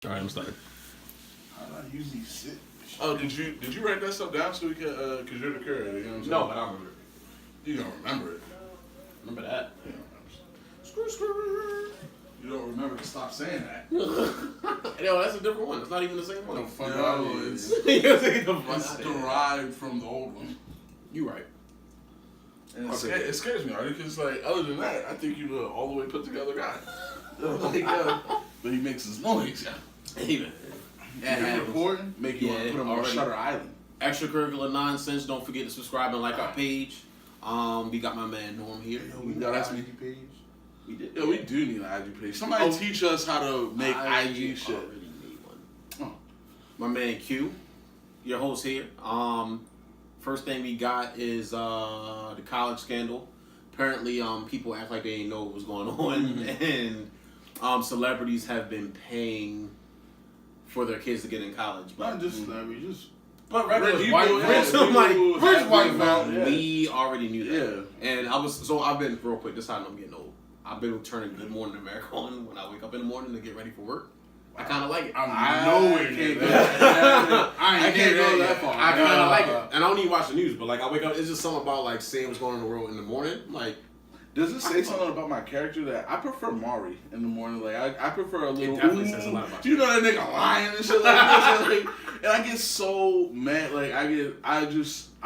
All right, I'm starting. How do I usually sit? Oh, did you write that stuff down so we can, cause you're the curator, you know what I'm saying? No, but I remember it. You don't remember it. Remember that? You don't remember. Screw. You don't remember to stop saying that. Yo, that's a different one. It's not even the same one. The fuck out of here. It's derived from the old one. You right. And it scares me, already, because like other than that, I think you're all the way put together guy. But he makes his noise, yeah. Even. Yeah, recording, make you want to put him on Shutter Island. Extracurricular-Nonsense. Don't forget to subscribe and like our page. We got my man Norm here. We got an IG page. We did. Yeah, we do need an IG page. Somebody teach us how to make IG shit. Already made one. My man Q, your host here. First thing we got is the college scandal. Apparently, people act like they didn't know what was going on, and celebrities have been paying for their kids to get in college. But Not just celebrities, but regular Rich white people, rich white folk. We already knew that. Yeah. And I've been, real quick, this is how I'm getting old. I've been turning Good Morning America on when I wake up in the morning to get ready for work. I kind of like it. I know it can't go I can't go that far. I kind of like it. And I don't even watch the news, but like I wake up, it's just something about like seeing what's going on in the world in the morning. Like, does it say something about my character that I prefer Maury in the morning? Like I prefer a little. It definitely says a lot about you. Know that nigga lying and shit like that. Like, and I get so mad. Like I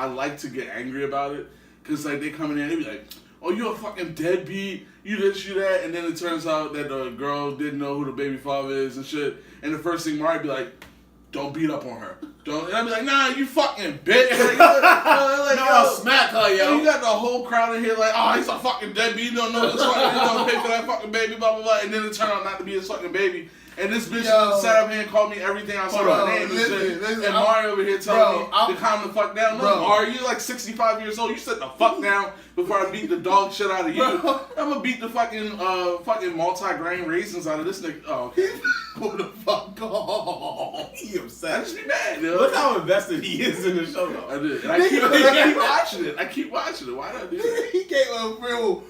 like to get angry about it because like they come in there and they be like, "Oh, you a fucking deadbeat. You this, you that," and then it turns out that the girl didn't know who the baby father is and shit. And the first thing Maury be like, "Don't beat up on her. Don't." And I be like, "Nah, you fucking bitch." Like, I'll smack her, yo. And you got the whole crowd in here like, "Oh, he's a fucking deadbeat. You don't know this fucking. You don't pay for that fucking baby." Blah blah blah. And then it turned out not to be his fucking baby. And this bitch sat up here and called me everything I saw her name and shit. And Mario over here telling me to calm the fuck down. No, Mario, you're like 65 years old. You sit the fuck down before I beat the dog shit out of you. I'm gonna beat the fucking multi-grain raisins out of this nigga. Oh, okay. Who the fuck off? He upset. I just be mad, yo. Look how invested he is in the show, though. I did. And I keep watching it. I keep watching it. Why did I do that? He gave a real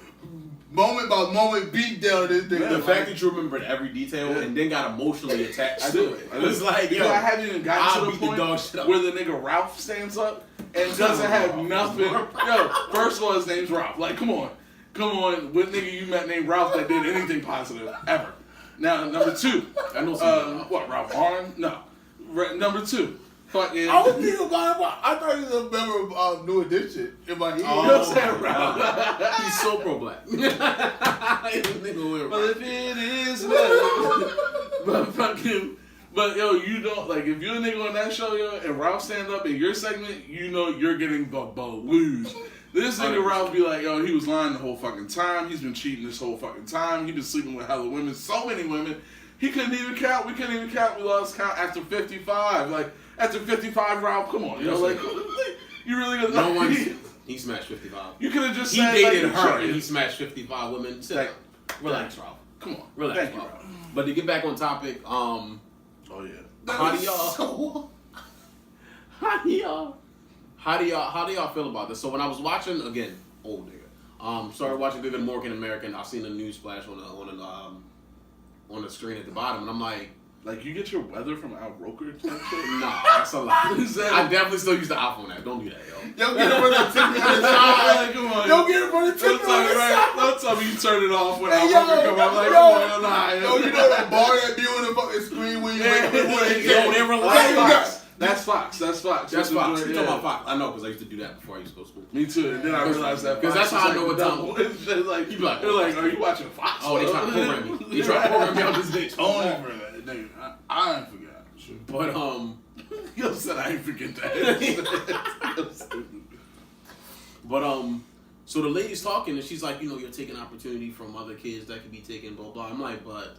moment by moment beat down this nigga. The fact that you remembered every detail and then got emotionally attached to it. It was like, yo, I haven't even gotten to the point where the nigga Ralph stands up and doesn't have nothing. Yo, first of all, his name's Ralph. Like, come on. What nigga you met named Ralph that did anything positive ever? Now, number two. I know some. What, Ralph Lauren? No. Number two. Fucking. I was thinking about it. I thought he was a member of New Edition in my head. You know what I'm saying, Ralph? He's so pro-black. Well, if it is but yo, you don't, like, if you're a nigga on that show, yo, and Ralph stand up in your segment, you know you're getting the blues. This nigga Ralph be like, yo, he was lying the whole fucking time. He's been cheating this whole fucking time. He been sleeping with hella women, so many women. He couldn't even count. We couldn't even count. We lost count after 55. Like, after 55, Ralph, come on, yo. Like, you really gonna... No one... He smashed 55. You could have just said... He dated her and he smashed 55 women. Like, relax, Ralph. Come on. Relax, Thank you, Ralph. Ralph. But to get back on topic, oh, yeah. How do y'all feel about this? So when I was watching, again, old nigga, started watching Good Morning American, I seen a news flash on the screen at the bottom, and I'm like, you get your weather from Al Roker type shit? Nah, that's a lie. I definitely still use the iPhone app. Don't do that, yo. Don't get it from the tippy on the side. Come on. Don't get it from the tippy on the side. Don't tell me you turn it off when Al Roker come out. Like, come on, yo, you know that bar that be on the fucking screen when you wake up in the morning? Yo, they relax. That's Fox. That's Fox. You talking about Fox? I know, because I used to do that before I used to go to school. Me too. And then I realized that because that's how I know what time. It's like, you be like, they're like, are you watching Fox? Oh, they trying to program me. They trying to program me on this bitch. Only for that, nigga. I ain't forgot. But yo said I ain't forget that. But so the lady's talking and she's like, you're taking opportunity from other kids that could be taken, blah blah. I'm like, but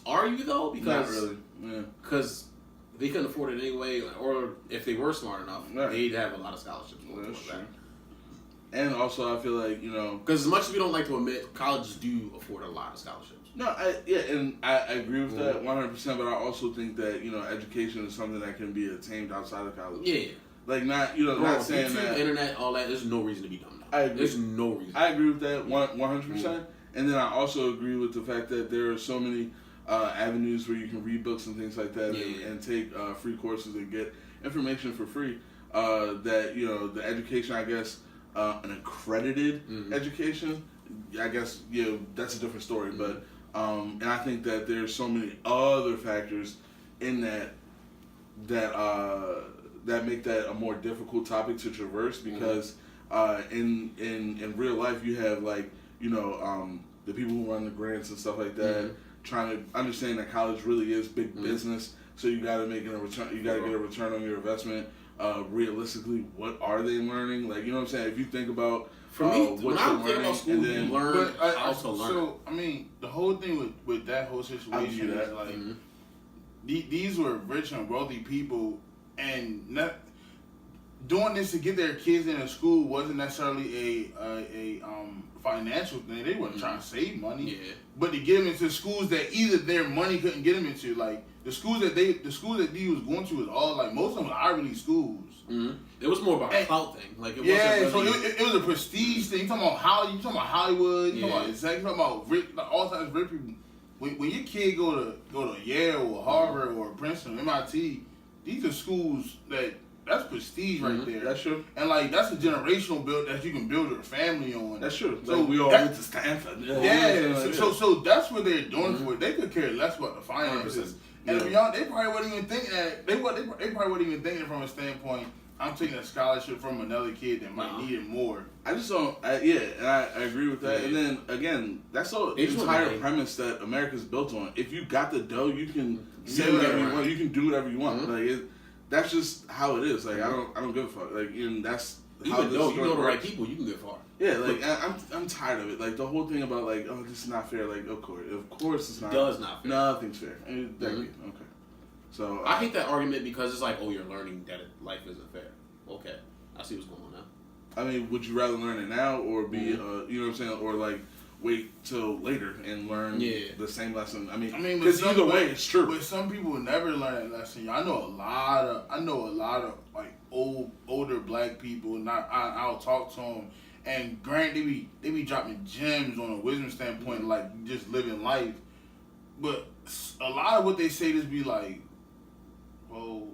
are you though? Because not really. Yeah. Because they couldn't afford it anyway, or if they were smart enough, they'd have a lot of scholarships. That's true. And also, I feel like, because as much as we don't like to admit, colleges do afford a lot of scholarships. No, I agree with that 100%. But I also think that education is something that can be attained outside of college. Yeah. Like not saying YouTube, that internet, all that. There's no reason to be dumb now. I agree. There's no reason. I agree with that 100%. And then I also agree with the fact that there are so many avenues where you can read books and things like that, Yeah. and take free courses and get information for free. That the education, I guess, an accredited education, I guess, that's a different story. But and I think that there's so many other factors in that make that a more difficult topic to traverse, because in real life you have the people who run the grants and stuff like that, trying to understand that college really is big business, so you got to make a return. You got to get a return on your investment. Realistically, what are they learning? Like, you know what I'm saying? If you think about for me, what when you're I'm thinking learning, about school, and you then learn how to learn. So I mean, the whole thing with that whole situation is like these were rich and wealthy people, and not doing this to get their kids into school wasn't necessarily a financial thing. They weren't trying to save money, but to get them into schools that either their money couldn't get them into. Like the schools that he was going to was all like most of them were Ivy League schools. It was more about a clout thing. Like it wasn't really, so it was a prestige thing. You talking about Hollywood, you talking about exactly, you talking about rich, all types of rich people. When your kid go to Yale or Harvard or Princeton, MIT, these are schools that's prestige right there. That's true. And like that's a generational build that you can build your family on. That's true. So like we all went to Stanford. So that's what they're doing for it. They could care less about the finances. 100%. And to be honest, they probably wouldn't even think that. They probably wouldn't even think it from a standpoint. I'm taking a scholarship from another kid that might need it more. I just don't. And I agree with that. And then again, that's the entire premise that America's built on. If you got the dough, you can say whatever you want. You can do whatever you want. Like that's just how it is. Like I don't give a fuck. Like that's how even though you know the right people, you can get far. Yeah, like I'm tired of it. Like the whole thing about like, oh, this is not fair. Like of course it's not. It does not fair. Nothing's fair. Okay. So I hate that argument because it's like, oh, you're learning that life isn't fair. Okay, I see what's going on now. I mean, would you rather learn it now or be, you know what I'm saying, or like wait till later and learn the same lesson? I mean, because either way, it's true. But some people never learn that lesson. I know a lot of like older black people, and I'll talk to them, and granted, they be dropping gems on a wisdom standpoint, like just living life. But a lot of what they say just be like, well,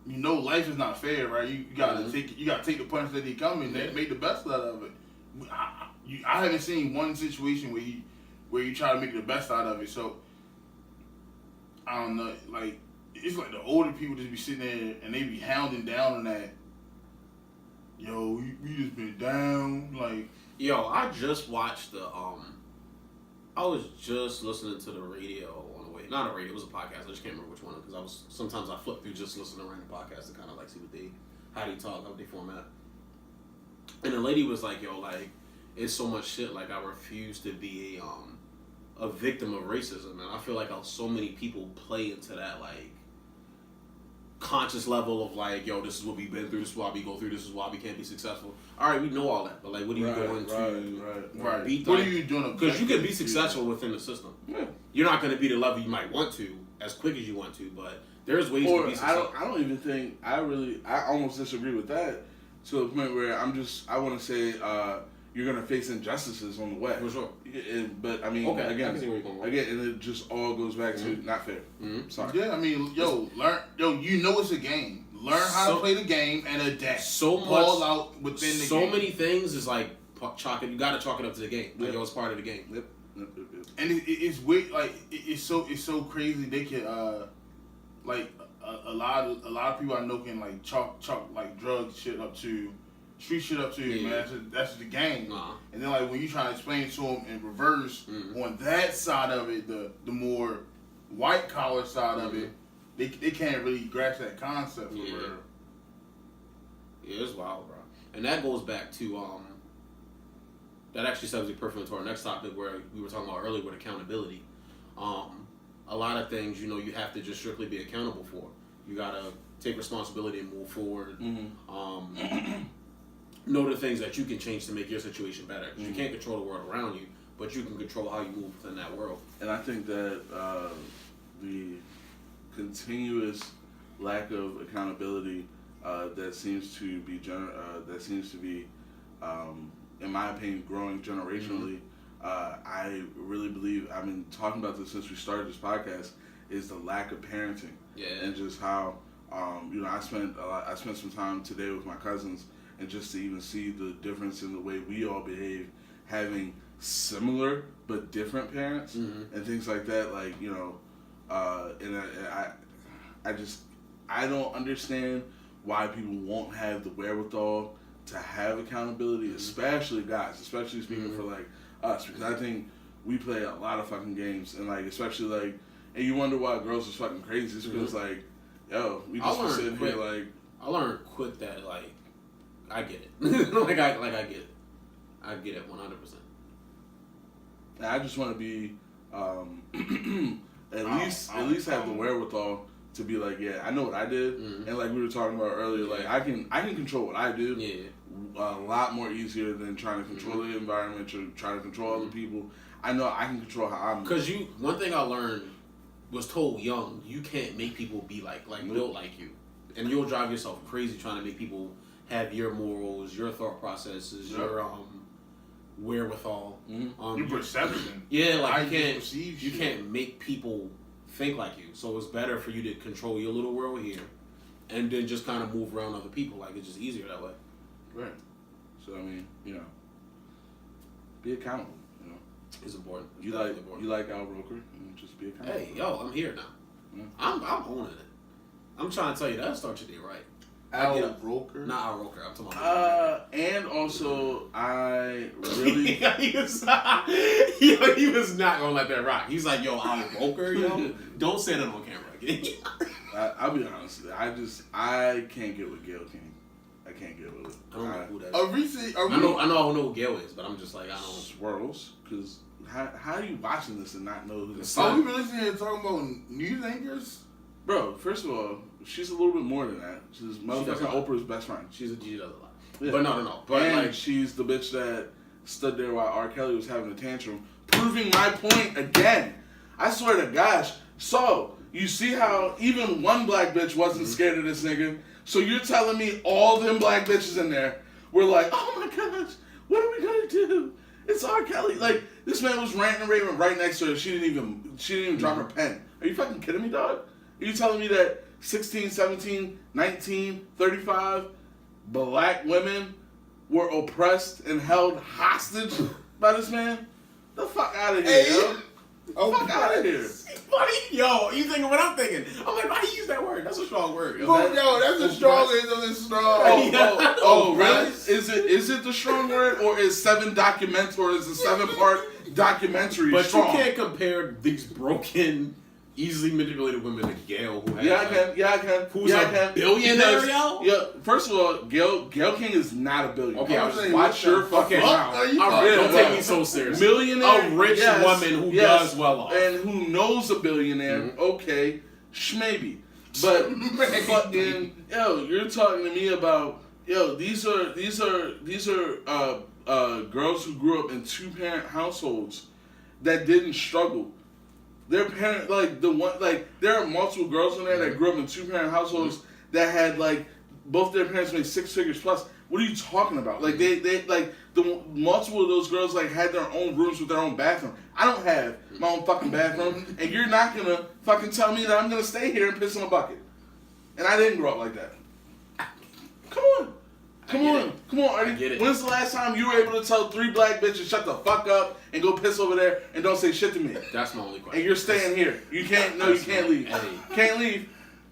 life is not fair, right? You gotta take the punch that he coming. They make the best out of it. I haven't seen one situation where you try to make the best out of it. So I don't know. Like it's like the older people just be sitting there and they be hounding down on that. Yo, we just been down. Like I just watched I was just listening to the radio on the way. Not a radio, it was a podcast. I just can't remember which one because sometimes I flip through just listening to random podcasts to kind of like see how they talk, how they format. And the lady was like, it's so much shit. Like I refuse to be a victim of racism, and I feel like so many people play into that like conscious level of like, this is what we've been through, this is why we go through, this is why we can't be successful. All right, we know all that, but like, what are you going to be? What are you doing? Because you can be successful within the system. Yeah. You're not going to be the level you might want to as quick as you want to, but there's ways to be successful. I don't even think I almost disagree with that to the point where I want to say you're going to face injustices on the way. For sure. But I mean, again, and it just all goes back to not fair. Sorry. Yeah, I mean, learn. It's a game. Learn how to play the game and adapt. Ball out within the game. So many things is like you got to chalk it up to the game. Like it's part of the game. Yep. And it's weird. Like it's so crazy. They can like a lot of people I know can like chalk like drug shit up to. Street shit up to you, man. That's the game. And then like when you try to explain to them in reverse on that side of it, the more white collar side of it, they can't really grasp that concept for real. Yeah, it's wild, bro. And that goes back to that actually segues perfectly to our next topic where we were talking about earlier with accountability. A lot of things, you have to just strictly be accountable for. You gotta take responsibility and move forward. Know the things that you can change to make your situation better. Because you can't control the world around you, but you can control how you move within that world. And I think that the continuous lack of accountability that seems to be in my opinion, growing generationally, I really believe, I've been talking about this since we started this podcast, is the lack of parenting. Yeah. And just how, I spent some time today with my cousins, and just to even see the difference in the way we all behave, having similar but different parents and things like that. Like, and I don't understand why people won't have the wherewithal to have accountability, especially guys, especially speaking for like us, because I think we play a lot of fucking games, and like especially like, and you wonder why girls is fucking crazy. It's because like, yo, we just be sitting here like. I learned quick that like, I get it. I get it. I get it 100%. I just want to be, at least have the wherewithal to be like, yeah, I know what I did, and like we were talking about earlier, like I can control what I do, a lot more easier than trying to control the environment or trying to control other people. I know I can control how I'm. Because one thing I learned was told young, you can't make people be like built like you, and you'll drive yourself crazy trying to make people have your morals, your thought processes, your wherewithal, your perception. Yeah, like you can't make people think like you. So it's better for you to control your little world here, and then just kind of move around other people. Like it's just easier that way. Right. So I mean, be accountable. It's important. You like Al Roker? Just be accountable. Hey, yo, I'm here now. I'm owning it. I'm trying to tell you that start your day right. Al Roker? Not Al Roker. I'm talking about. And also, I really. he was not gonna let that rock. He's like, yo, Al Roker, yo, don't say that on camera again. I'll be honest. I can't get with Gayle King. I can't get with it. I don't know who that is. I know who Gayle is, but I'm just like, I don't. Swirls, because how are you watching this and not know who this is? Are we really sitting here talking about news anchors? Bro, first of all, she's a little bit more than that. She's motherfucking Oprah's best friend. She does a lot. Yeah. But no. But and like, she's the bitch that stood there while R. Kelly was having a tantrum, proving my point again. I swear to gosh. So, you see how even one black bitch wasn't scared of this nigga? So you're telling me all them black bitches in there were like, oh my gosh, what are we gonna do? It's R. Kelly. Like, this man was ranting and raving right next to her. She didn't even drop her pen. Are you fucking kidding me, dog? Are you telling me that 16, 17, 19, 35 black women were oppressed and held hostage by this man? The fuck out of here, yo. Fuck out of here. Funny, yo, you thinking what I'm thinking? I'm like, why do you use that word? That's a strong word. Yo, that's the strongest of the strong. Oh, really? Is it the strong word, or is a 7-part documentary but strong? You can't compare these broken, easily manipulated women to Gayle, who has I can. Who's a billionaire, yo? Yeah, first of all, Gayle King is not a billionaire. Okay, I was saying, watch your fucking mouth. Don't take me so seriously. Millionaire, a rich woman who does well off, and who knows a billionaire. Okay, maybe, but fucking you're talking to me about these are girls who grew up in 2-parent households that didn't struggle. Their parent, there are multiple girls in there that grew up in 2-parent households that had both their parents made 6 figures plus. What are you talking about? Like they the multiple of those girls had their own rooms with their own bathroom. I don't have my own fucking bathroom, and you're not gonna fucking tell me that I'm gonna stay here and piss in a bucket. And I didn't grow up like that. Come on, Artie. When's the last time you were able to tell 3 black bitches shut the fuck up and go piss over there and don't say shit to me? That's my only question. And you're staying here. You can't. No, you can't leave. Hey. Can't leave.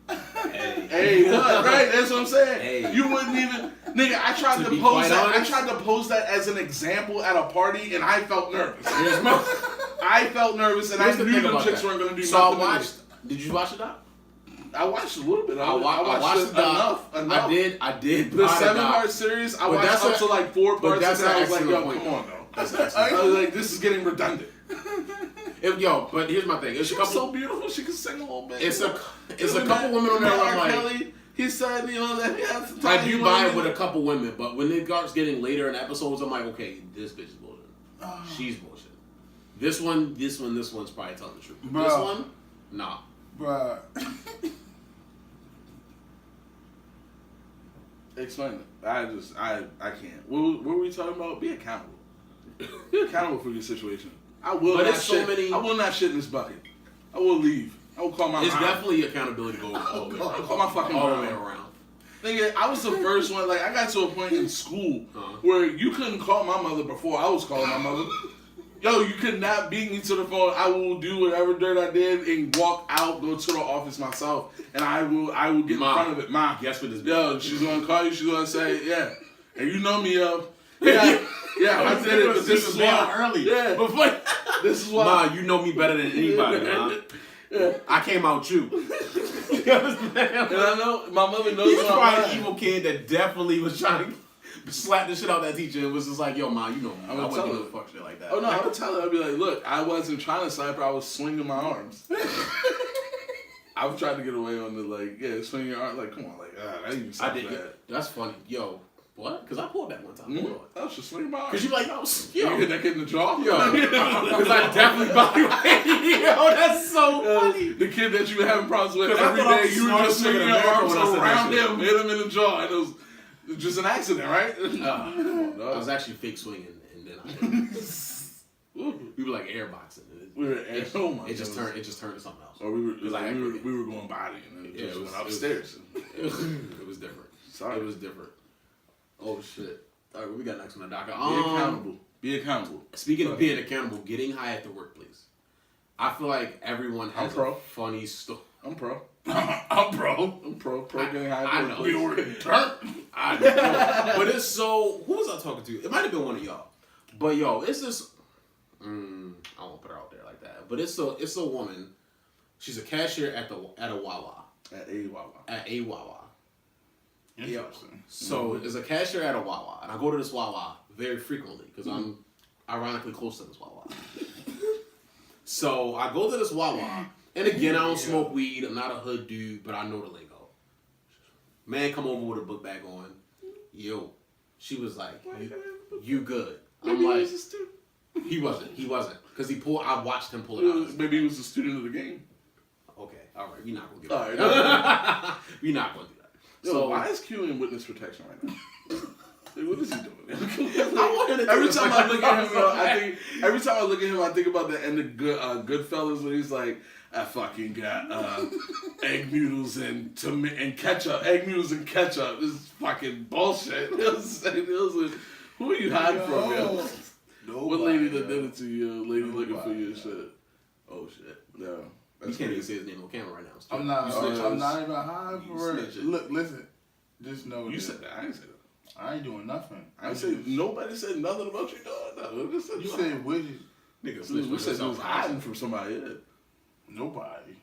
Hey, what? Right? That's what I'm saying. Hey. You wouldn't even, nigga. I tried to pose that. I tried to pose that as an example at a party, and I felt nervous. I felt nervous, and I knew the chicks weren't gonna do nothing. Did you watch it out? I watched a little bit. I watched enough. I did. The 7-part series. I watched up to 4 parts. And I was like, yo, come on, though. I was like, this is getting redundant. But here's my thing. She's so beautiful. She can sing a little bit. It's a couple women on there. I'm like, Kelly, he said, that he has to I do buy it with a couple women, but when it starts getting later in episodes, I'm like, okay, this bitch is bullshit. She's bullshit. This one's probably telling the truth. Bro. This one, nah. Bruh. Explain it. I can't. What were we talking about? Be accountable. You're accountable for your situation. I will But not it's so shit. many- I will not shit in this bucket. I will leave. I will call my It's mom. definitely accountability goes all the way I'll around. call my fucking all the mom. way around. Nigga, I was the first one. Like, I got to a point in school where you couldn't call my mother before I was calling my mother. Yo, you could not beat me to the phone. I will do whatever dirt I did and walk out, go to the office myself, and I will get in front of it. Ma, guess what this yo, she's gonna call you. She's gonna say, yeah, and you know me, yo. Yeah, I did it, but this is why. early. Yeah, Before, this is why. Ma, you know me better than anybody, ma. Yeah. I came out you. You understand? And I know my mother knows He's what probably I'm an evil kid that definitely was trying to slap the shit out of that teacher and was just like, yo, ma, you know me. I wouldn't do the fuck shit like that. Oh no, I would tell her. I'd be like, look, I wasn't trying to slap her. I was swinging my arms. I've tried to get away on the swinging your arms. Like, come on, that even sounds I did. bad. That's funny. Yo, what? Because I pulled that one time. Mm-hmm. I was just swinging my arms. Because you like, You hit that kid in the jaw? Yo. Because I definitely body yo, that's so funny. The kid that you were having problems with 'Cause I every thought I day, was you were just smart swinging as your America arms when I said that around shit. him, hit him in the jaw, and it was just an accident, right? Come on, dog. I was actually fake swinging, and then we were like airboxing. We were oh my It just goodness. turned to something else. Or we were I going body and then Yeah, just it went was- upstairs. It was different. Sorry. It was different. Oh shit! All right, what we got next on the docket? Be accountable. Be accountable. Speaking of being accountable, getting high at the workplace. I feel like everyone has pro. a funny story. I'm pro. I'm pro. I'm pro. Pro getting high. I know. We were turned. I know. But it's so. Who was I talking to? It might have been one of y'all. But yo, it's this. I won't put her out there like that. But it's a woman. She's a cashier at a Wawa. At a Wawa. At a Wawa. Interesting. So there's a cashier at a Wawa, and I go to this Wawa very frequently because I'm ironically close to this Wawa. So I go to this Wawa, and again, I don't smoke weed. I'm not a hood dude, but I know the lingo. Man, come over with a book bag on. Yo, she was like, "You good?" I'm like, he wasn't, because I watched him pull it out. Maybe he was a student of the game. Okay, all right, we're not gonna get All that. right. We're not gonna do that. So So why is Q in witness protection right now? Like, what is he doing? I wanted to Every take time the I look at him, fucking yo, I think about the end of Goodfellas when he's like, I fucking got egg noodles and ketchup. Egg noodles and ketchup. This is fucking bullshit. It was like, who are you hiding from, yo? What lady that did it to you? Lady looking for you and shit. Oh shit. No. You can't even say his name on camera right now. I'm not. You snitch. I'm not even high for it. snitch it. Look, listen. Just know You that said that. I didn't say that. I ain't doing nothing. I ain't say nobody said nothing about you doing that. You said widget. Nigga, snitch We on said you was yourself. hiding from somebody. Yeah. Nobody.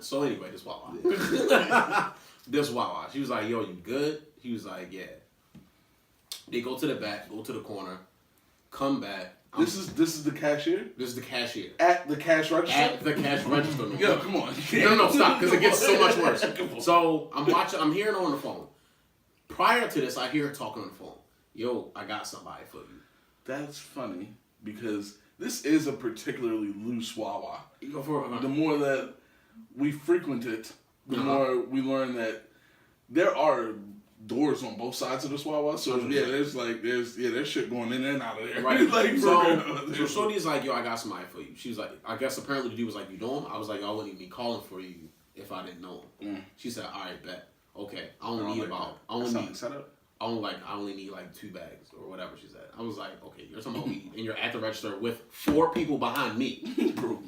So anyway, this Wawa. This Wawa. She was like, yo, you good? He was like, yeah. They go to the back, go to the corner, come back. This is the cashier This is the cashier. at the cash register. At the cash register. Yo, come on. No, stop, because it gets so much worse. So I'm hearing her on the phone. Prior to this, I hear her talking on the phone. Yo, I got somebody for you. That's funny because this is a particularly loose Wawa. You go for it. The more that we frequent it, the more we learn that there are doors on both sides of this Wawa. So yeah, there's shit going in and out of there. Right. Like, so Shorty's like, yo, I got somebody for you. She was like, I guess apparently the dude was like, you know him? I was like, I wouldn't even be calling for you if I didn't know him. She said, all right, bet. Okay, I only need like 2 bags or whatever she said. I was like, okay, you're talking about weed and you're at the register with 4 people behind me.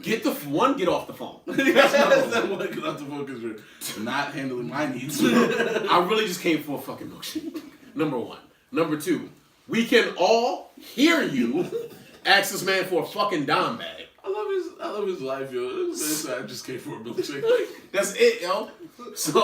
Get off the phone. That's not one get off the phone because you're not handling my needs. I really just came for a fucking milkshake. Number 1. Number 2, we can all hear you ask this man for a fucking dime bag. I love his life, yo. I just came for a milkshake. That's it, yo. So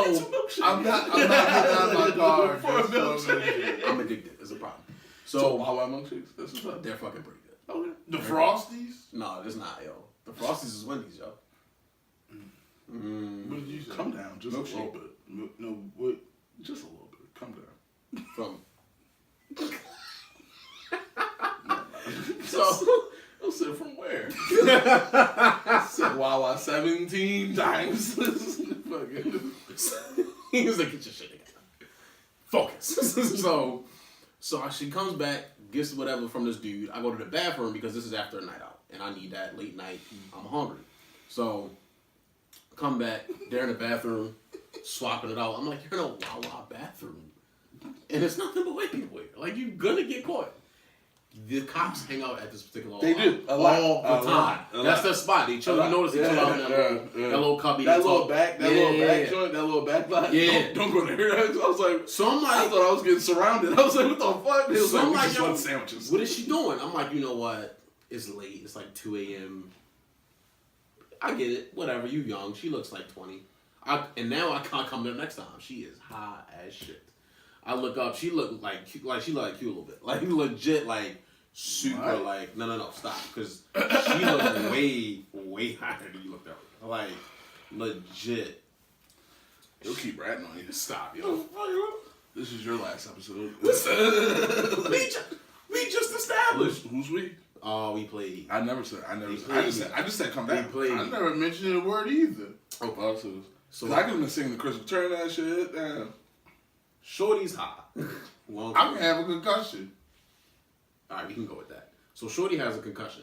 I'm not getting out of my car For a just milkshake. I'm addicted. It's a problem. So Wawa milkshakes. That's what's up. They're fucking pretty good. Okay. The Frosties? No, it's not, yo. The Frosties is Wendy's, yo. What did you say? Come down just a little bit. No, what? Just a little bit. Come down. From I said from where? Said Wawa 17 times. Fucking. he was like, get your shit together. Focus. so she comes back, gets whatever from this dude. I go to the bathroom because this is after a night out, and I need that late night. I'm hungry, so come back. They're in the bathroom, swapping it out. I'm like, you're in a Wawa bathroom, and it's nothing but white people here. Like, you're gonna get caught. The cops hang out at this particular They do all the time. That's their spot. They chill. You notice they chill out in that little cubby. That little back joint, that little back lot. Yeah. Don't go there. I was like, so I'm like, I thought I was getting surrounded. I was like, what the fuck? They was so like, I'm we like, just yo, want sandwiches. what is she doing? I'm like, you know what? It's late. It's like 2 a.m. I get it. Whatever. You young. She looks like 20. And now I can't come there next time. She is high as shit. I look up. She looked like she looked like you a little bit. Like legit. Like. Super like no stop, because she looks way higher than you looked at her. Like legit. He'll keep ratting on you. Stop, yo. This is your last episode. we just established. Who's we? Oh, we played. I just said come back. I never mentioned the word either. Oh, so I could have been singing the Christmas turn that shit. Damn. Shorty's high. I can have a concussion. All right, we can go with that. So Shorty has a concussion.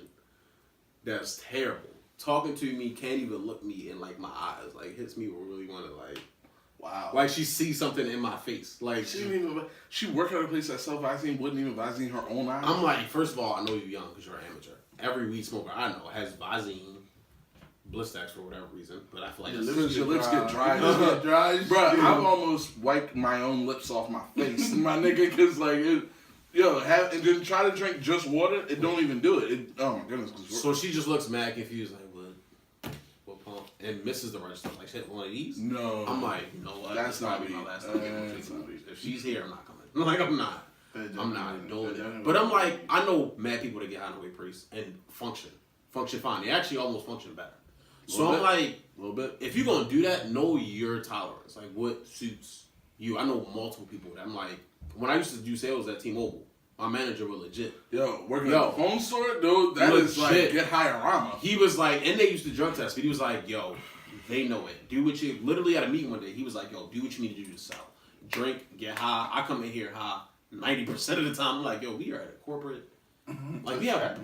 That's terrible. Talking to me, can't even look me in like my eyes. Like hits me really want to like. Wow. Like she sees something in my face. Like she worked at a place that sell Visine, wouldn't even Visine her own eyes. I'm like, first of all, I know you're young because you're an amateur. Every weed smoker I know has Visine, Blistex for whatever reason, but I feel like your lips get dry. Bro, I've almost wiped my own lips off my face, my nigga, because like and then try to drink just water. It don't even do it. Oh my goodness. So she just looks mad confused, like what pump, and misses the register. Like she hit one of these. No, I'm like, you know what? That's not my me. last time. If she's here, I'm not coming. Like I'm not doing it. But I'm like, I know mad people that get high on the way priests and function fine. They actually almost function better. So I'm like, a little bit. If you're gonna do that, know your tolerance. Like what suits you. I know multiple people that I'm like. When I used to do sales at T-Mobile, my manager was legit. Working at the phone store, dude, that is like get high-rama. He was like, and they used to drug test, but he was like, yo, they know it. Do what you, literally at a meeting one day, he was like, yo, do what you need to do to sell. Drink, get high. I come in here high 90% of the time. I'm like, yo, we are at a corporate. Like, we have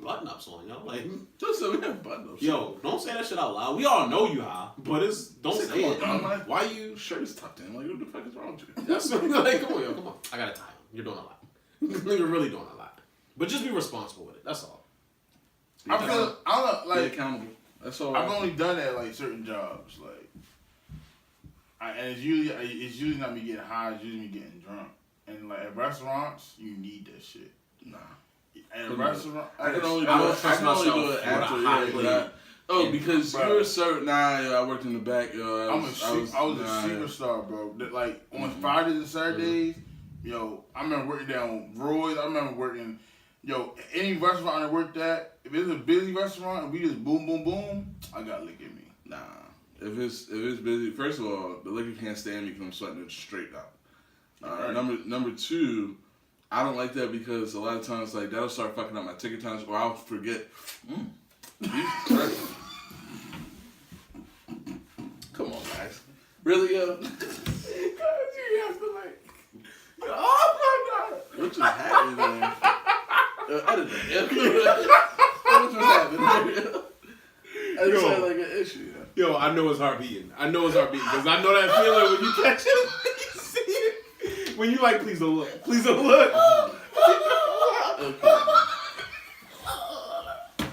button-ups on, yo. Like, just so we have button-ups. Yo, don't say that shit out loud. We all know you high, but don't say it. Like, why you... Shirt is tucked in. Like, what the fuck is wrong with you? That's like, come on. I got a tie on. You're doing a lot. You're really doing a lot. But just be responsible with it. That's all. I don't like... Be accountable. That's all. I've only done that, like, certain jobs. Like... and it's usually not me getting high. It's usually me getting drunk. And, like, at restaurants, you need that shit. Nah. At a restaurant, I can only do it after. Because you were served. I worked in the back. I was a superstar, bro. Like on Fridays and Saturdays, I remember working down Roy's. I remember working, any restaurant I worked at. If it's a busy restaurant and we just boom, boom, boom, I got liquor in me. Nah. If it's busy, first of all, the liquor can't stand me because I'm sweating it straight up. Number two. I don't like that because a lot of times, like, that'll start fucking up my ticket times, or I'll forget. Come on, guys. Really, yo? You have to, like... Oh, my God. What just happened, man? Edit that. What just happened? I just had, like, an issue. Yo, I know it's heart beating. Because I know that feeling when you catch it. When you see it. When you like, please don't look. Please don't look. Okay.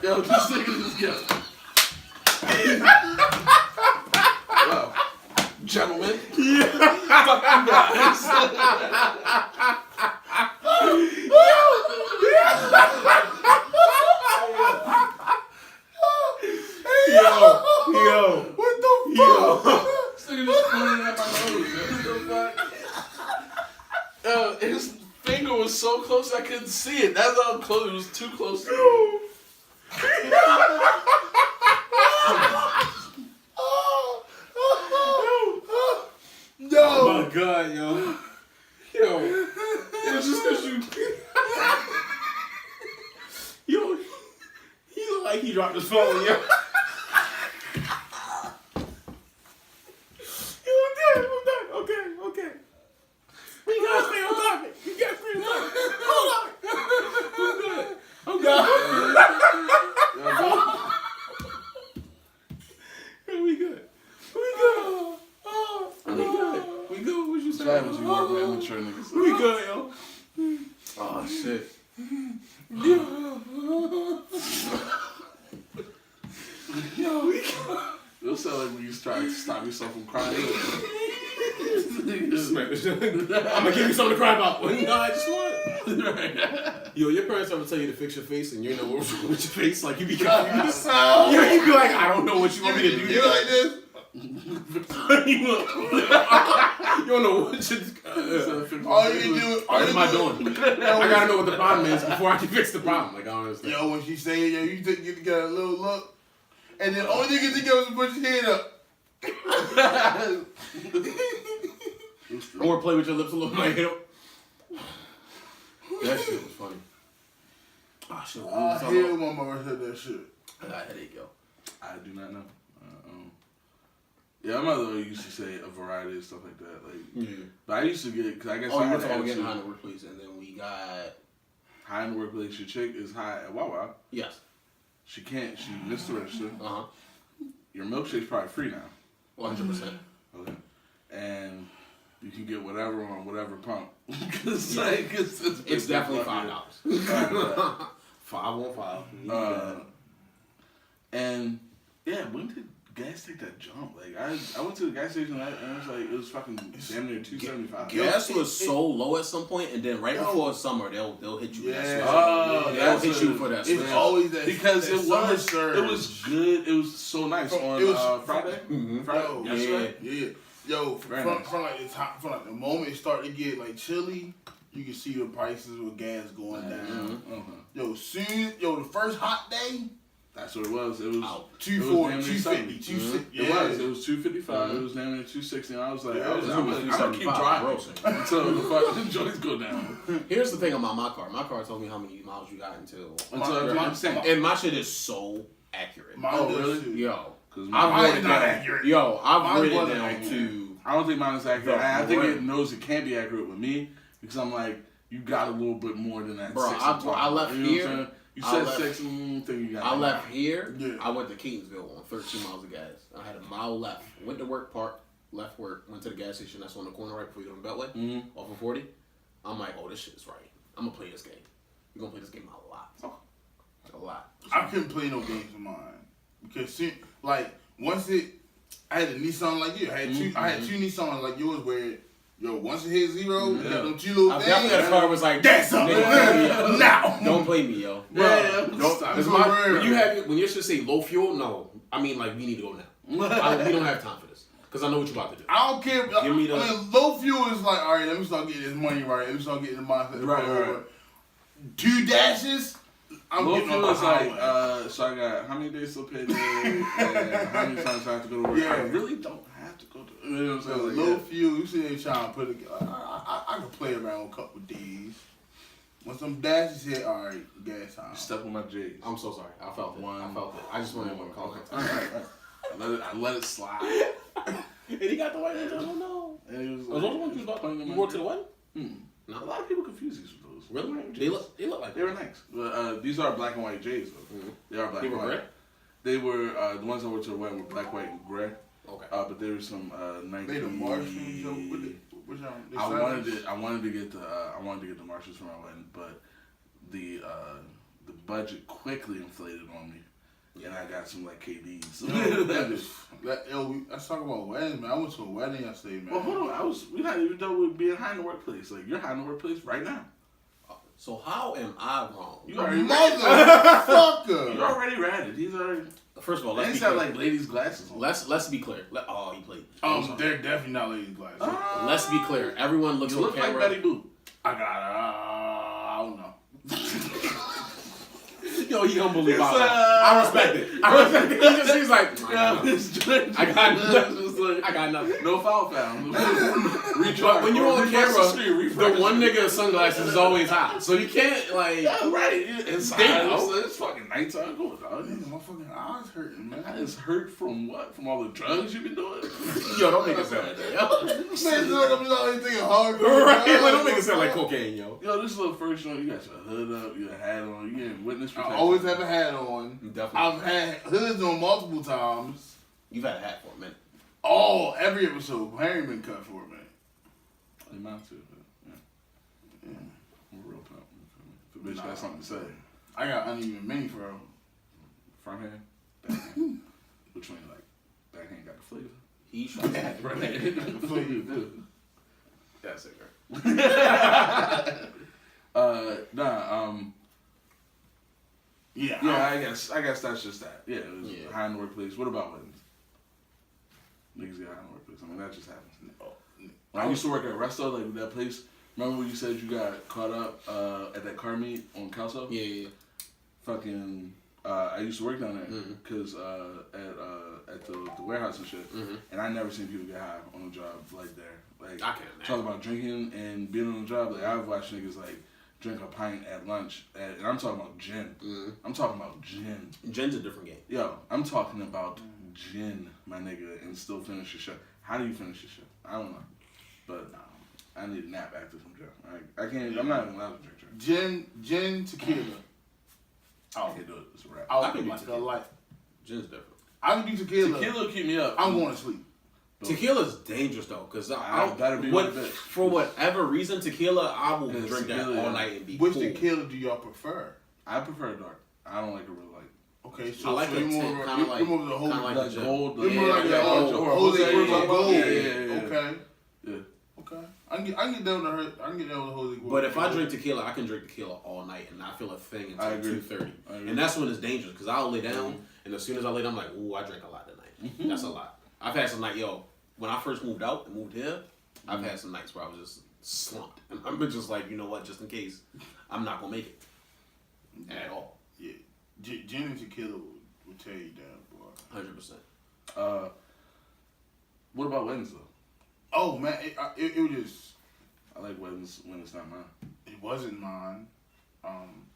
Yo, just think of this, yo. Wow. Gentlemen. Fuck you guys. Yo. What the fuck? This nigga just pointing at my nose, man. What the fuck? His finger was so close I couldn't see it. That's how close it was. Too close to me. No. Oh my God, yo. It's just because you. He looked like he dropped his phone, yo. I'm done. Okay. You gotta stay on topic. Hold on. glad was New York with immature niggas. We good, yo. Oh shit. Yo, we good. It'll sound like when you try to stop yourself from crying. I'm gonna give you something to cry about. No, I just want. Yo, your parents ever tell you to fix your face and you know what's wrong with your face? Like you be confused. You be like, I don't know what you want me to do. You like this? You don't know what you. All you do. What am I doing? I gotta know what the problem is before I can fix the problem. Like I don't understand. Yo, when she say, yo, you get a little look, and then all you can think of is put your head up. Or play with your lips a little bit. You know? That shit was funny. Oh shit. Hell, my mother said that shit. I got a headache, yo. I do not know. Yeah, my mother used to say a variety of stuff like that. Like, yeah. But I used to get, because I guess I I had had to getting high in the workplace, and then we got high in the workplace. Your chick is high at Wawa. yes. She missed the register. Uh-huh. Your milkshake's probably free now. 100%. Okay. And you can get whatever on whatever pump. Cause Yeah. like, It's definitely $5. 515. And yeah, when did gas take that jump? Like I went to the gas station and it was fucking damn near $2.75. Gas was so low at some point, and then right before summer, they'll hit you. Yeah. They'll hit you for that. It's switch. always that Because that it summer was surge. it was good. It was so nice on It was- Friday. Mhm. Friday. Yo, Yesterday? Yeah. Yo, Very from, nice. from like the top, from like the moment it started to get like chilly, you can see the prices with gas going down. Mhm. Yo, the first hot day, That's what it was. It was Out. 240, It was damn near 250, 260. It was 255. It was down there 260. And I was like, Yeah, I'm it gonna was keep 275, driving grossing. until the fucking joints go down. Here's the thing about my car. My car told me how many miles you got until. Until I'm saying, And my shit is so accurate. Mine does really? too. Yo, because I've Mine's wrote it not down. accurate. Yo, I've Mine written it wasn't down accurate. to. I don't think mine is accurate. The I think word. it knows it can't be accurate with me because I'm like, you got a little bit more than that. Bro, 6 I and 12. left You know what I'm here. saying? You I said left- 6 and think you got I that. left here. Yeah. I went to Kingsville on 13 miles of gas. I had a mile left. Went to work, parked, left work, went to the gas station. That's on the corner right before you go to the Beltway, Mhm. off of 40. I'm like, oh, this shit's right. I'm gonna play this game. We're gonna play this game a lot. A lot. I couldn't play no games of mine because like once I had a Nissan like you. I had two Nissans like yours where once it hit zero, you got them two little I things. definitely had a car was like, That's up nigga, now. don't play me, yo. Yeah, Don't, stop. cause when you should say low fuel, no. I mean, like, we need to go now. We don't have time for this. Because I know what you're about to do. I don't care. Give me the- I mean, low fuel is like, all right, let me start getting this money right. Let me start getting the mindset. Right. 2 dashes, I'm Low getting fuel on is the like, highway. so I got how many days to pay today and how many times I have to go to work. Yeah. I really don't have to go to you know what I'm So saying? Like, low yeah. fuel, you see they trying to put it. I can play around with a couple of days. When some dashes hit, all right, gas time. You stuck with my J's. I'm so sorry. I felt it. One. I felt it. I just wanted to call it. I let it slide. And he got the white ones. I don't know. And it was Are those the ones you was about? You wore to the wedding? A lot of people confuse these with those. Really? J's. They look like They were nice. But these are black and white J's though. Mhm. They are black They and were white. gray? They were the ones I wore to the wedding were black, white, and gray. Okay. But there was some 90. They the Martians. Which I wanted to get the Marshalls for my wedding, but the budget quickly inflated on me, and I got some like KDs. Let's talk about weddings, man. I went to a wedding yesterday, man. Well, hold on. We're not even done with being high in the workplace. Like, you're high in the workplace right now. So how am I wrong? You already Motherfucker. You're already ratted. He's already. First of all, They let's be have clear. like ladies' glasses on. Let's be clear. He played. They're definitely not ladies' glasses. Let's be clear. Everyone looks You on look like camera. Betty Boop. I got I don't know. Yo, he humble It's, about that. I respect it. He's like, I got nothing. No foul found. But when you're on Refresh camera, screen, the one nigga's sunglasses is always hot. So you can't, like... Yeah, right. It's Damn. it's fucking nighttime. Go dog. Man, my fucking eyes hurting, man. That is hurt from what? From all the drugs you've been doing? Yo, don't make it sound like that, yo. Man, look, I'm not even thinking hard. Right? Like, don't make it sound like cocaine, yo. Yo, this little first one, you got your hood up, your hat on, you getting witness I protection. always have a hat on. Definitely. I've had hoods on multiple times. You've had a hat for a minute. Every episode, Harry been cut for a minute. They mine too. Yeah. I'm a real pimp. If a bitch got something to say. I got uneven mini, bro. Front hand, backhand. Which one you like? Backhand got the flavor. He shot that. Front hand got the flavor. That's it, girl. Yeah, I guess that's just that. Yeah, it was high in the workplace. What about weddings? Niggas get high in the workplace. I mean, that just happens. When I used to work at Resto, like that place. Remember when you said you got caught up at that car meet on Kelso? Yeah. Fucking, I used to work down there because at the warehouse and shit, and I never seen people get high on the job like there. Like I can't imagine. Talk about drinking and being on the job. Like I've watched niggas like drink a pint at lunch, and I'm talking about gin. I'm talking about gin. Gin's a different game. Yo, I'm talking about gin, my nigga, and still finish your shit. How do you finish your shit? I don't know, but I need a nap after some gin. I can't. I'm not even allowed to drink. Gin, tequila. I can't do it. It's a wrap. I can do tequila. Gin's different. I can do tequila. Tequila will keep me up. I'm going to sleep. Tequila's dangerous though, cause I better be with it. For whatever reason, tequila I will drink that all night and be Which cool. tequila do y'all prefer? I prefer dark. I don't like a real light. Okay, so I like you're more kind of like the whole like like the gold. You're more like the Jose Gold. Yeah. Okay. Yeah. Okay. I can get down with the Jose Gold. But if I drink tequila, I can drink tequila all night and not feel a thing until 2:30. And that's when it's dangerous because I'll lay down and as soon as I lay down, I'm like, ooh, I drank a lot tonight. That's a lot. I've had some night, when I first moved out and moved here, I've had some nights where I was just slumped. And I'm just like, you know what, just in case, I'm not going to make it. At all. Yeah. Gin and tequila will tear you down, boy. 100%. What about weddings though? Oh man, it was just. I like weddings when it's not mine. It wasn't mine. Damn,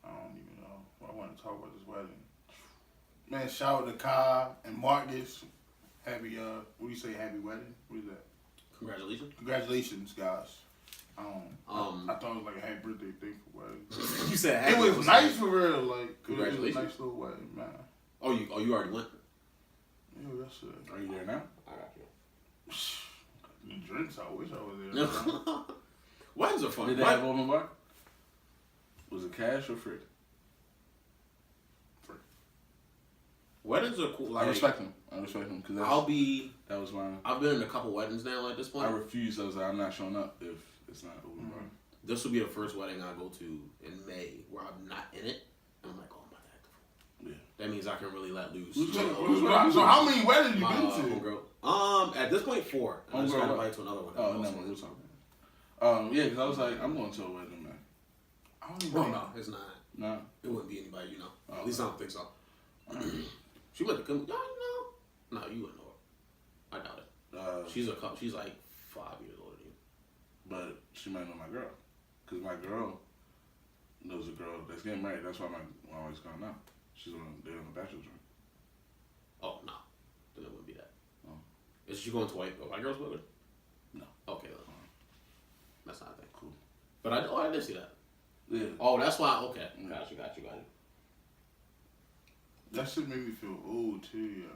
I don't even know. I want to talk about this wedding. Man, shout out to Kai and Marcus. Happy what do you say? Happy wedding? What is that? Congratulations. Congratulations, guys. I thought it was like a happy birthday thing for wedding. You said happy. It was nice for real. Like congratulations. It was a nice little wedding, man. Oh, you already went. Yeah, that's it. Are you there now? I got you. The drinks, I wish I was there. Weddings are fun. Did they have open bar? Was it cash or free? Free. Weddings are cool. Like, I respect them. Cause that was mine. I've been in a couple weddings now at this point. I refuse. I was like, I'm not showing up if it's not open bar. This will be the first wedding I go to in May where I'm not in it. And I'm like, oh, I'm about to act the fool. Yeah. That means I can really let loose. So how many weddings you been to? Homegirl. At this point, 4. I just got invited to another one. Oh, no, we'll talk about it. Yeah, because I was like, I'm going to a wedding, man. I don't even know. No, it's not. No? It wouldn't be anybody you know. At least I don't think so. She went to come. No, you wouldn't know her. I doubt it. She's like 5 years older than you. But she might know my girl. Because my girl knows a girl that's getting married. That's why my wife's gone now. They're on the bachelor's ring. Oh, no. Then it wouldn't be that. Oh. Is she going to white girls with her? No. Okay, then. That's not a thing. Cool. But I did see that. Yeah. Oh, that's why. Okay. Got you. That shit made me feel old too, yo.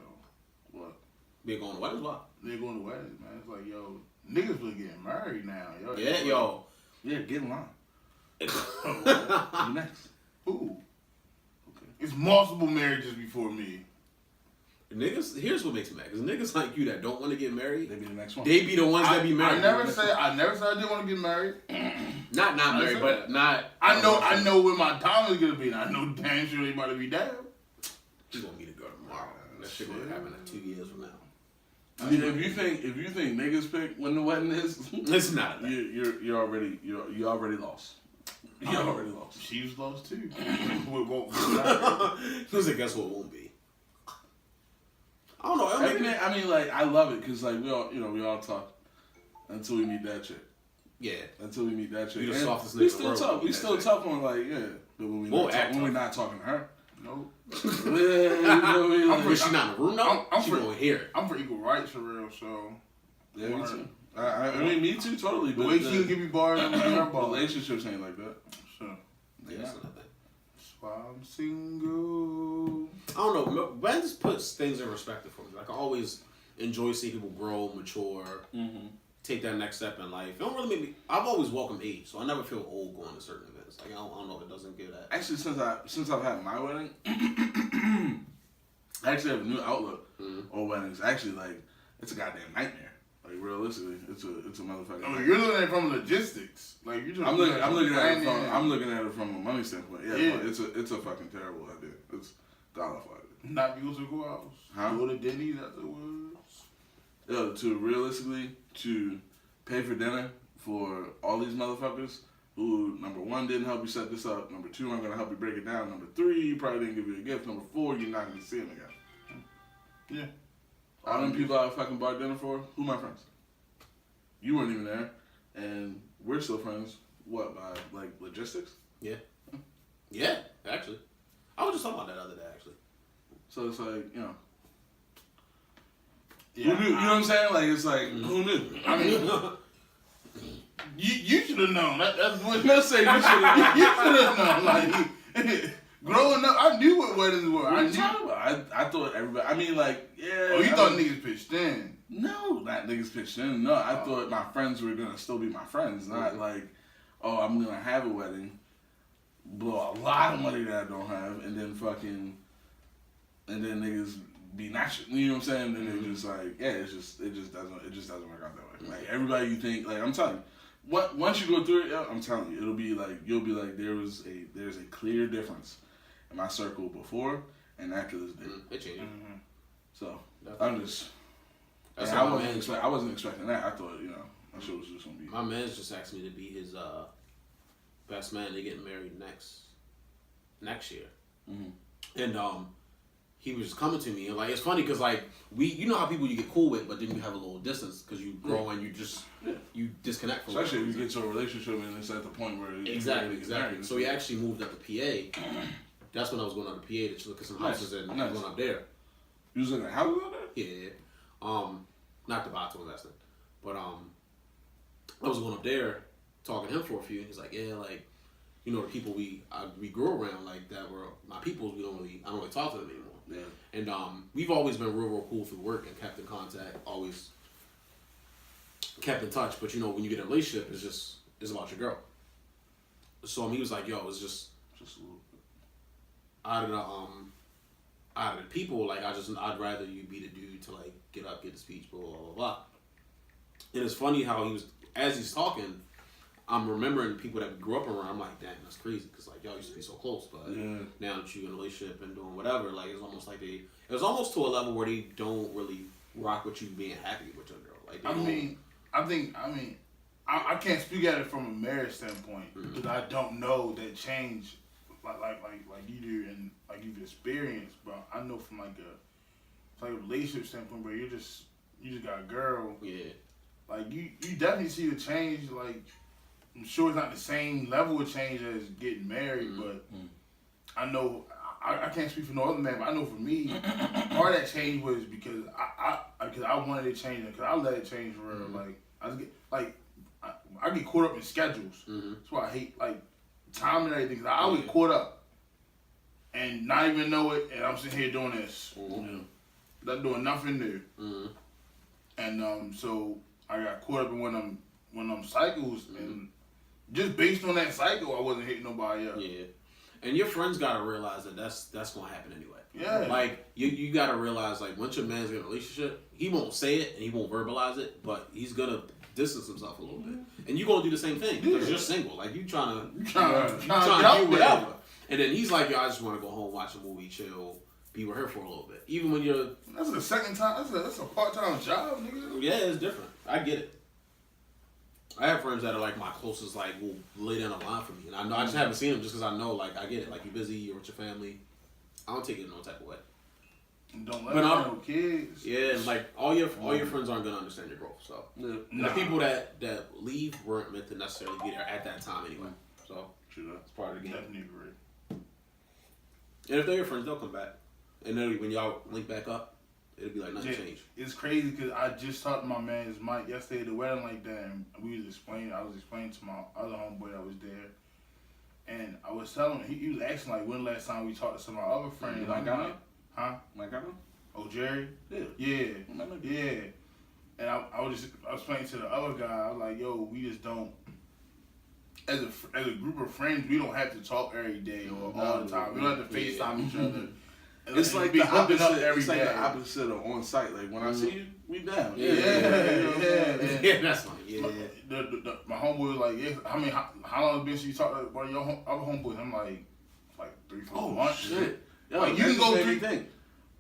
What? They going to weddings? Why? They going to weddings, man. It's like, yo, niggas really getting married now, yo. Yeah, yo. Yeah, get in line. You next. Who? Okay. It's multiple marriages before me. Niggas, here's what makes me mad. Because niggas like you that don't want to get married, They be the next one. they be the ones that be married. I never said I didn't want to get married. Not married, but not. I know where my time is gonna be, and I know damn sure they about to be down. She's gonna meet a girl tomorrow. That shit gonna happen in 2 years from now. I mean, if you think niggas pick when the wedding is, it's not. You already lost. You already lost. She was lost too. He was like, guess what? It won't be. I don't know. I mean, like, I love it because like we all talk until we meet that chick. Yeah. Until we meet that chick. You the softest nigga we still in the world. tough. We still tough on like but when we're not talking to her. Nope. But she not in the room though. She gonna hear it. I'm for equal rights for real, so. Yeah, me too. I mean, me too, totally. The way she'll give me bars, I'm her bars. Relationships ain't like that. So. Yeah. That's why I'm single. I don't know. Weddings puts things in perspective for me. Like I always enjoy seeing people grow, mature, take that next step in life. It don't really make me. I've always welcomed age, so I never feel old going to certain events. Like I don't know if it doesn't give that. Actually, since I've had my wedding, I actually have a new outlook on weddings. Actually, like it's a goddamn nightmare. Like realistically, it's a motherfucking. I mean, you're looking at it from logistics. Like you're just. I'm looking at it from a money standpoint. Yeah. But it's a fucking terrible idea. It's dollified. Not use the courthouse. Huh? Go to Denny's afterwards. Yo, to pay for dinner for all these motherfuckers who, number one, didn't help you set this up. Number two, aren't gonna help you break it down. Number three, probably didn't give you a gift. Number four, you're not gonna see them again. Yeah. All them people I fucking bought dinner for, who my friends? You weren't even there, and we're still friends. What, by like logistics? Yeah. Yeah, actually. I was just talking about that the other day, actually. So it's like, you know. Yeah, who knew? You know what I'm saying? Like, it's like, who knew? I mean, you should have known. That's what Let's say you should have you should have known. Like, growing up, I knew what weddings were. I thought everybody, I mean, like, yeah. Oh, you thought niggas pitched in? No, not niggas pitched in. No, I thought my friends were going to still be my friends. Not like, oh, I'm going to have a wedding, blow a lot of money that I don't have, and then niggas be natural. You know what I'm saying? And they just like, yeah, it just doesn't work out that way. Like everybody you think, like I'm telling you, once you go through it, I'm telling you, you'll be like there's a clear difference in my circle before and after this day. It changed. So Definitely. I'm just. That's I wasn't expecting that. I thought, you know, my shit was just gonna be. My man's just asked me to be his best man. They're getting married next year, and he was just coming to me, and like it's funny because like you know how people you get cool with, but then you have a little distance because you grow and you just you disconnect from. Especially if you get to a relationship and it's at the point where exactly. So he actually moved up to PA. That's when I was going up to PA to look at some houses and going up there. You was looking at houses out there? Yeah. Not to buy to investment, but I was going up there talking to him for a few, and he's like, yeah, like, you know, the people we grew around, like that were my peoples. I don't really talk to them anymore. Yeah. And we've always been real cool through work and kept in contact, always kept in touch. But you know, when you get in a relationship, it's about your girl. So he was like, yo, it's just a little bit out of the people, like I'd rather you be the dude to like get up, get the speech, blah blah blah. And it's funny how as he's talking, I'm remembering people that we grew up around. I'm like, damn, that's crazy, because like y'all used to be so close, but now that you're in a relationship and doing whatever, like it's almost like it was almost to a level where they don't really rock with you being happy with your girl. Like I can't speak at it from a marriage standpoint because I don't know that change like you do and like you've experienced, but I know from like a relationship standpoint where you just got a girl. Yeah. Like you definitely see a change. Like I'm sure it's not the same level of change as getting married, but I know I can't speak for no other man, but I know for me, part of that change was because I wanted to change it, because I let it change for real. Like I get caught up in schedules. That's why I hate like time and everything. Cause I always caught up and not even know it, and I'm sitting here doing this, not doing nothing new. And so I got caught up in one of them cycles, and just based on that cycle, I wasn't hitting nobody up. Yeah, and your friends gotta realize that that's gonna happen anyway. Yeah, like you gotta realize, like once your man's in a relationship, he won't say it and he won't verbalize it, but he's gonna distance himself a little bit, and you gonna do the same thing because you're single. Like you trying to do whatever, and then he's like, yo, I just want to go home, watch a movie, chill, be with her for a little bit. Even when you're that's the second time. That's a part-time job, nigga. Yeah, it's different. I get it. I have friends that are like my closest, like will lay down a line for me, and I know I just haven't seen them just because I know, like I get it. Like you're busy, you're with your family. I don't take it in no type of way. Don't let them have no kids. Yeah, and like all your friends aren't gonna understand your growth. So the people that leave weren't meant to necessarily be there at that time anyway. So it's part of the game. Definitely agree. And if they're your friends, they'll come back. And then when y'all link back up, it'll be like nothing changed. It's crazy because I just talked to my man's Mike yesterday at the wedding like that, and I was explaining to my other homeboy that was there, and I was telling him, he was asking like when last time we talked to some of our other friends. Mike? Oh, Jerry? Yeah. Yeah. And I was explaining to the other guy, I was like, yo, we just don't, as a group of friends, we don't have to talk every day or all the time. We don't have to FaceTime each other. It's like be the hooking up opposite. every It's like day. the opposite of on site. Like when I see you, we down. Yeah. Yeah, that's funny. Yeah. My homeboy was like, yeah, how long been since you talked to one of your other homeboys? I'm like 3-4 months. Shit. Yo, Like, you can go through. thing.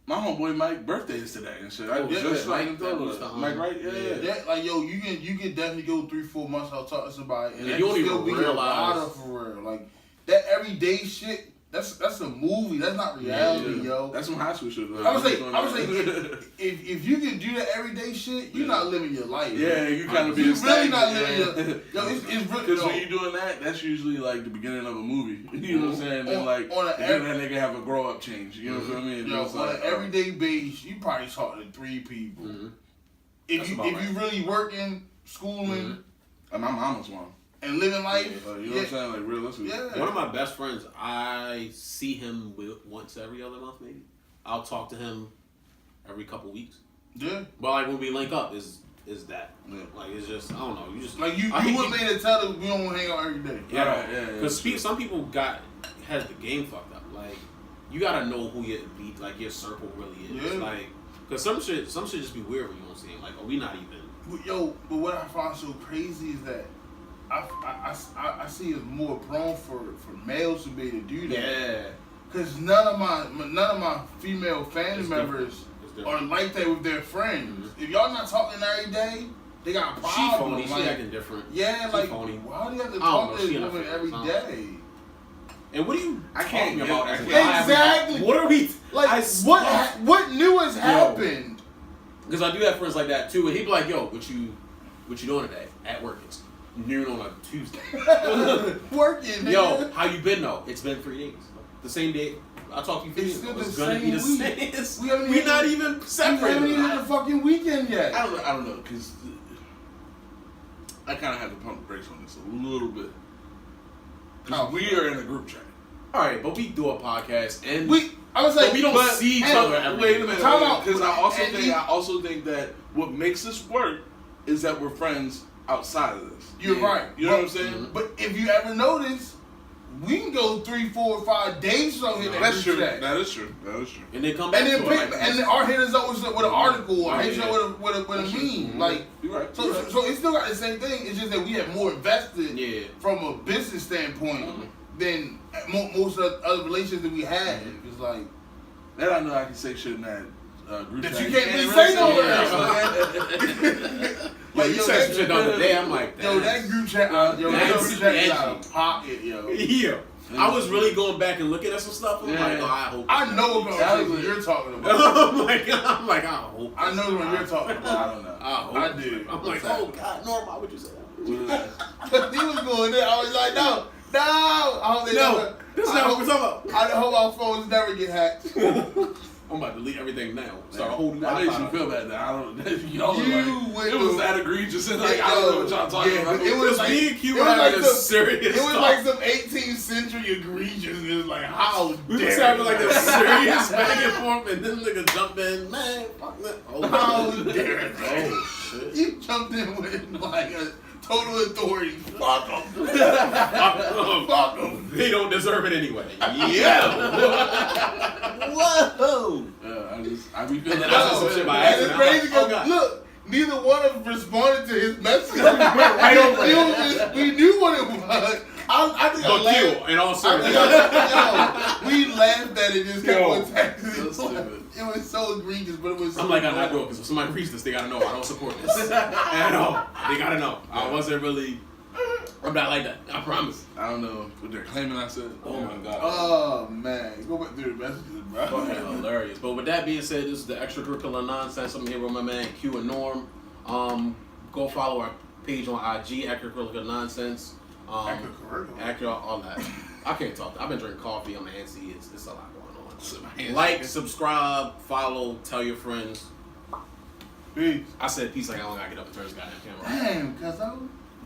My homeboy Mike's birthday is today and shit. I was just like Mike, right? Yeah. Like yo, you can definitely go 3-4 months without talking to somebody, and you that don't can even still be realize. a rider for real. Like that everyday shit. That's a movie. That's not reality, yo. That's some high school shit. I was like, if you can do that everyday shit, you're not living your life. Yeah, you kind of be really not living your. Yo, it's really. Because when you're doing that, that's usually like the beginning of a movie. You know what I'm saying? And like, then that nigga have a grow up change. You know what I mean? Yo, on an everyday base, you probably talk to 3 people. If you really working, schooling, and my mama's one. And living life, you know what I'm saying? Like realistically. Yeah. One of my best friends, I see him once every other month, maybe. I'll talk to him every couple weeks. Yeah. But like when we link up, is that? Yeah. Like it's just I don't know. You just like you wouldn't be able to tell that we don't want to hang out every day. Yeah. Because some people has the game fucked up. Like you gotta know who your circle really is. Yeah. Like because some shit just be weird when you don't see him. Like we not even. But what I find so crazy is that. I see it's more prone for males to be able to do that. Yeah. Cause none of my female family members are like that with their friends. If y'all not talking every day, they got a problem. She acting different. Yeah, like phony. why do you have to talk to this woman every day? And what are you talking about? Exactly. What are we like? What new has happened? Because I do have friends like that too, and he'd be like, "Yo, what you doing today at work?" It's noon on a Tuesday. Working. Yo, how you been though? It's been 3 days. The same day. I talked to you 3 days ago. It's gonna be the same. We're not even separated. We haven't even had a fucking weekend yet. I don't know, because I kind of have to pump the brakes on this a little bit. Because we are in a group chat. All right, but we do a podcast and we don't see each other every day. Wait a minute, because I also think that what makes us work is that we're friends outside of this. You're right. You know what I'm saying? But if you ever notice, we can go 3, 4, 5 days so hit That's true. Chat. That is true. And then come back and then our hit us up with an article or hit us up with a meme. Like, you're right. So it still got the same thing. It's just that we have more invested from a business standpoint than most of the other relationships that we had. It's like that I know I can say shit in that group that chat. you can't really say nowhere. Like you said some shit the other day, I'm like, yo, that group chat, that group chat is out of pocket, yo. Yeah. I was really going back and looking at some stuff. I'm like, oh, I hope. I know what you're talking about. I'm like, I hope. I know what you're talking about. I don't know. I do. I'm like, oh God, Norm, why would you say that? Because he was going there. I was like, no. I hope they never. This is not what we're talking about. I hope our phones never get hacked. I'm about to delete everything now. Start a whole new. That makes you feel bad. I don't. It was that egregious and like I don't know what y'all talking about. It was like me and Q having a serious. It was like some 18th century egregious. It was like how we was having like a serious back and forth, and this nigga jumped in. Man, fuck that. How dare it? Oh shit! You jumped in with like a total authority. Fuck them. Fuck them. They don't deserve it anyway. Yeah. Whoa. I be feeling some shit by accident. And it's crazy because look, neither one of them responded to his message. Right over it. We knew what it was. I think I laughed. In all seriousness. We laughed at it just kept on texting. It was so egregious, but it was. I'm like, I'm not doing it because if somebody reads this, they gotta know I don't support this at all. They gotta know. I wasn't really. I'm not like that. I promise. I don't know what they're claiming. I said. Oh my God. Oh man, go back through the messages, bro. Fucking hilarious. But with that being said, this is the Extracurricular-Nonsense. I'm here with my man Q and Norm. Go follow our page on IG, Extracurricular-Nonsense. All that. I can't talk. I've been drinking coffee. I'm antsy. It's a lot going on. Like, subscribe, follow, tell your friends. Peace. I said peace like I don't gotta get up and turn this goddamn camera on. Damn, cuz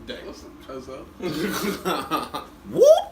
Dang. What's up, cuz? Whoop!